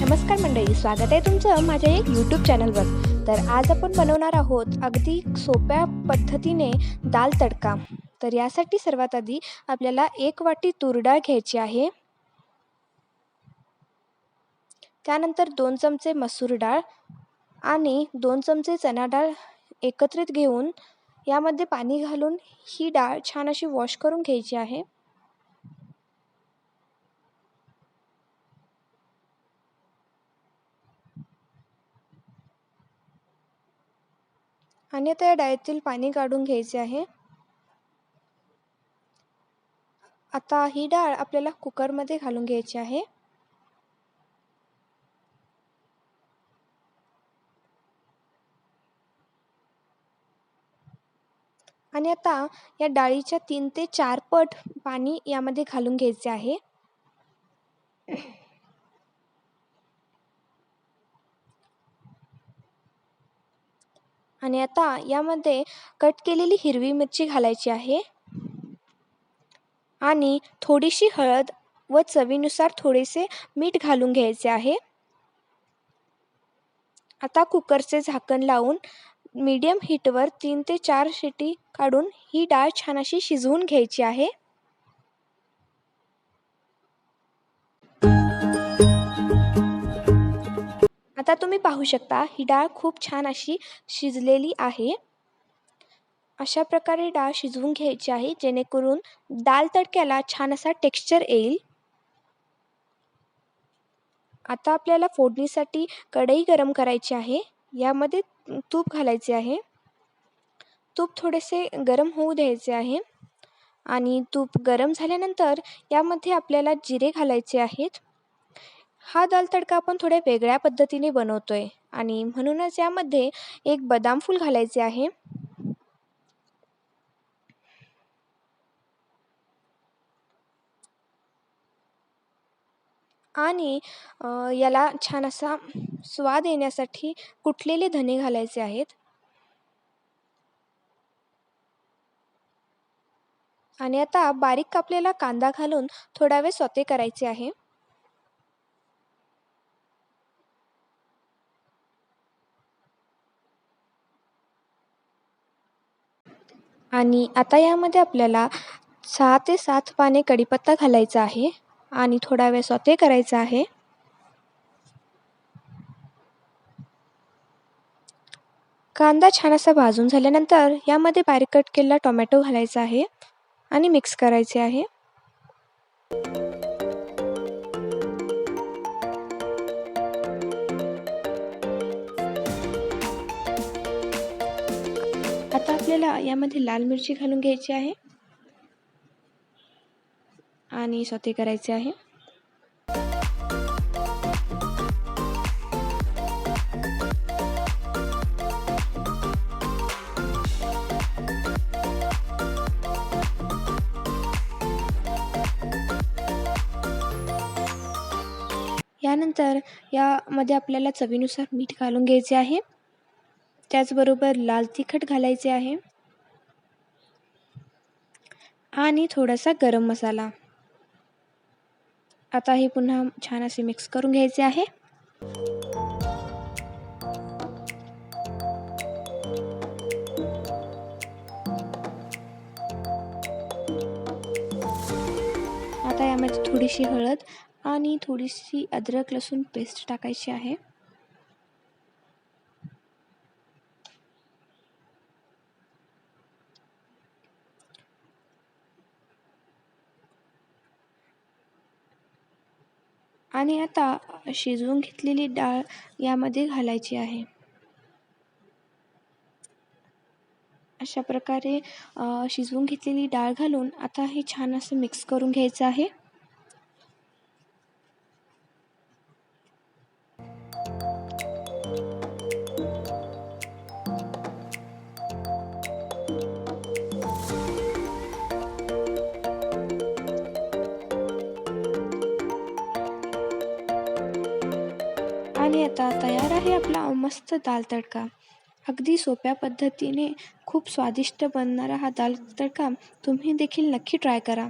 नमस्कार मंडळी, स्वागत आहे तुमचं माझ्या एक यूट्यूब चॅनलवर. तर आज आपण बनवणार आहोत अगदी सोप्या पद्धतीने दाल तडका. तर यासाठी सर्वात आधी आपल्याला 1 वाटी तूर डाळ घ्यायची आहे. त्यानंतर 2 चमचे मसूर डाळ आणि 2 चमचे चणा डाळ एकत्रित घेऊन यामध्ये पाणी घालून ही डाळ छान अशी वॉश करून घ्यायची आहे. आणि आता या डाळीतील पाणी काढून घ्यायचे आहे. आता ही डाळ आपल्याला कुकरमध्ये घालून घ्यायची आहे. आणि आता या डाळीच्या 3 ते 4 पट पाणी यामध्ये घालून घ्यायचे आहे. आणि आता यामध्ये कट केलेली हिरवी मिरची घालायची आहे आणि थोडीशी हळद व चवीनुसार थोडेसे मीठ घालून घ्यायचे आहे. आता कुकरचे झाकण लावून मीडियम हीटवर 3 ते 4 शिटी काढून ही डाळ छान अशी शिजवून घ्यायची आहे. आता तुम्ही पाहू शकता ही डाळ खूप छान अशी शिजलेली आहे. अशा प्रकारे डाळ शिजवून घ्यायची आहे जेणेकरून दाल तडक्याला छान असा टेक्स्चर येईल. आता आपल्याला फोडणीसाठी कढई गरम करायची आहे. यामध्ये तूप घालायचे आहे. तूप थोडेसे गरम होऊ द्यायचे आहे आणि तूप गरम झाल्यानंतर यामध्ये आपल्याला जिरे घालायचे आहेत. हा दाल तडका आपण थोड्या वेगळ्या पद्धतीने बनवतोय आणि म्हणूनच यामध्ये एक बदाम फूल घालायचे आहे. आणि याला छान असा स्वाद येण्यासाठी कुटलेले धने घालायचे आहेत. आणि आता बारीक कापलेला कांदा घालून थोडा वेळ सौते करायचे आहे. आणि आता यामध्ये आपल्याला 6 ते 7 पाने कढीपत्ता घालायचा आहे आणि थोडा वेळ सौते करायचा आहे. कांदा छान असा भाजून झाल्यानंतर यामध्ये बारीक कट केलेला टोमॅटो घालायचा आहे आणि मिक्स करायचे आहे. आता आपल्याला यामध्ये लाल मिरची घालून घ्यायची आहे आणि सौते करायचे आहे. यानंतर यामध्ये आपल्याला चवीनुसार मीठ घालून घ्यायचे आहे. त्याचबरोबर लाल तिखट घालायचे आहे आणि थोडासा गरम मसाला. आता हे पुन्हा छान असे मिक्स करून घ्यायचे आहे. आता यामध्ये थोडीशी हळद आणि थोडीशी अद्रक लसूण पेस्ट टाकायची आहे. आणि आता शिजवून घेतलेली डाळ यामध्ये घालायची आहे. अशा प्रकारे शिजवून घेतलेली डाळ घालून आता हे छान असं मिक्स करून घ्यायचं आहे. आणि आता तयार आहे आपला मस्त दाल तडका. अगदी सोप्या पद्धतीने खूप स्वादिष्ट बनणारा हा दाल तडका तुम्ही देखील नक्की ट्राय करा.